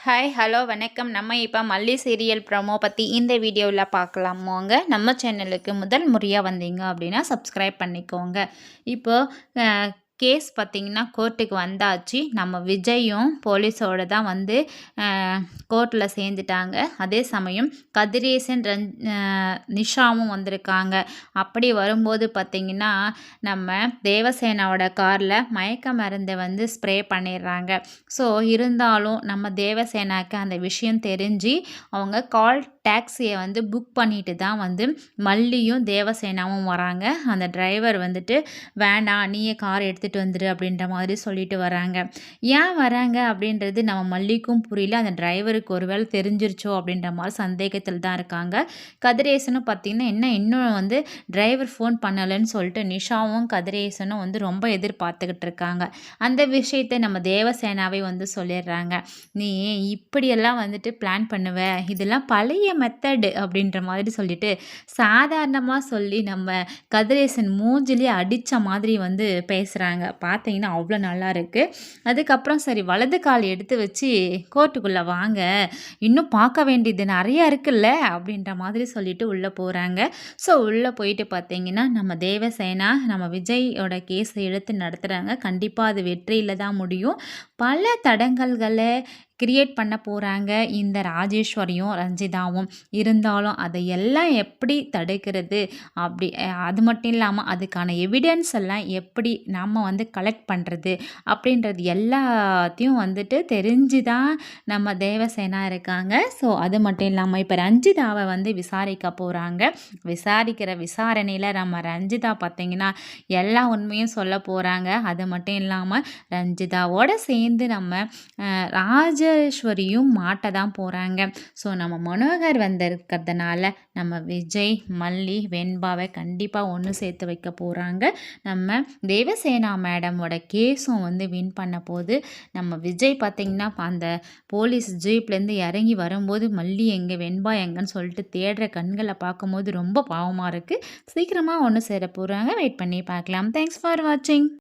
Hi hello வணக்கம். நம்ம இப்போ மல்லி சீரியல் ப்ரோமோ பற்றி இந்த வீடியோவில் பார்க்கலாமோங்க. நம்ம சேனலுக்கு முதல் முறையாக வந்தீங்க அப்படின்னா சப்ஸ்கிரைப் பண்ணிக்கோங்க. இப்போ கேஸ் பார்த்திங்கன்னா கோர்ட்டுக்கு வந்தாச்சு. நம்ம விஜயும் போலீஸோடு தான் வந்து கோர்ட்டில் சேர்ந்துட்டாங்க. அதே சமயம் கதிரேசன் நிஷாவும் வந்திருக்காங்க. அப்படி வரும்போது பார்த்திங்கன்னா நம்ம தேவசேனாவோட காரில் மயக்க மருந்தை வந்து ஸ்ப்ரே பண்ணிடுறாங்க. ஸோ இருந்தாலும் நம்ம தேவசேனாக்கு அந்த விஷயம் தெரிஞ்சு அவங்க கால் டாக்ஸியை வந்து புக் பண்ணிட்டு தான் வந்து மல்லியும் தேவசேனாவும் வராங்க. அந்த டிரைவர் வந்துட்டு வேண்டாம் நீயே கார் எடுத்துகிட்டு வந்துடு அப்படின்ற மாதிரி சொல்லிட்டு வராங்க. ஏன் வராங்க அப்படின்றது நம்ம மல்லிக்கும் புரியல. அந்த டிரைவருக்கு ஒருவேளை தெரிஞ்சிருச்சோ அப்படின்ற மாதிரி சந்தேகத்தில் தான் இருக்காங்க. கதிரேசனும் பார்த்திங்கன்னா இன்னும் வந்து டிரைவர் ஃபோன் பண்ணலைன்னு சொல்லிட்டு நிஷாவும் கதிரேசனும் வந்து ரொம்ப எதிர்பார்த்துக்கிட்டு இருக்காங்க. அந்த விஷயத்தை நம்ம தேவசேனாவே வந்து சொல்லிடுறாங்க. நீ இப்படியெல்லாம் வந்துட்டு பிளான் பண்ணுவ, இதெல்லாம் பழைய மெத்தடு அப்படின்ற மாதிரி சொல்லிட்டு சாதாரணமாக சொல்லி நம்ம கதிரேசன் மூஞ்சிலே அடித்த மாதிரி வந்து பேசுகிறாங்க. பார்த்தீங்கன்னா அவ்வளோ நல்லா இருக்குது. அதுக்கப்புறம் சரி வலது கால் எடுத்து வச்சு கோர்ட்டுக்குள்ளே வாங்க, இன்னும் பார்க்க வேண்டியது நிறையா இருக்குல்ல அப்படின்ற மாதிரி சொல்லிட்டு உள்ளே போகிறாங்க. ஸோ உள்ளே போயிட்டு பார்த்தீங்கன்னா நம்ம தேவசேனா நம்ம விஜயோட கேஸை எடுத்து நடத்துகிறாங்க. கண்டிப்பாக அது வெற்றியில் தான் முடியும். பல தடங்கல்களை கிரியேட் பண்ண போகிறாங்க இந்த ராஜேஸ்வரியும் ரஞ்சிதாவும். இருந்தாலும் அதையெல்லாம் எப்படி தடுக்கிறது அப்படி அது மட்டும் இல்லாமல் அதுக்கான எவிடன்ஸ் எல்லாம் எப்படி நம்ம வந்து கலெக்ட் பண்ணுறது அப்படின்றது எல்லாத்தையும் வந்துட்டு தெரிஞ்சு தான் நம்ம தேவசேனா இருக்காங்க. ஸோ அது மட்டும் இல்லாமல் இப்போ ரஞ்சிதாவை வந்து விசாரிக்க போகிறாங்க. விசாரிக்கிற விசாரணையில் நம்ம ரஞ்சிதா பார்த்திங்கன்னா எல்லா உண்மையும் சொல்ல போகிறாங்க. அது மட்டும் இல்லாமல் ரஞ்சிதாவோடு சேர்ந்து நம்ம ராஜேஸ்வரியும் மாட்ட தான் போகிறாங்க. ஸோ நம்ம மனோகர் வந்திருக்கிறதுனால நம்ம விஜய் மல்லி வெண்பாவை கண்டிப்பாக ஒன்று சேர்த்து வைக்க போகிறாங்க. நம்ம தேவசேனா மேடமோட கேஸும் வந்து வின் பண்ண போது நம்ம விஜய் பார்த்திங்கன்னா அந்த போலீஸ் ஜீப்லேருந்து இறங்கி வரும்போது மல்லி எங்கே வெண்பா எங்கன்னு சொல்லிட்டு தேடுற கண்களை பார்க்கும்போது ரொம்ப பாவமாக இருக்குது. சீக்கிரமாக ஒன்று சேர போகிறாங்க. வெயிட் பண்ணி பார்க்கலாம். தேங்க்ஸ் ஃபார் வாட்சிங்.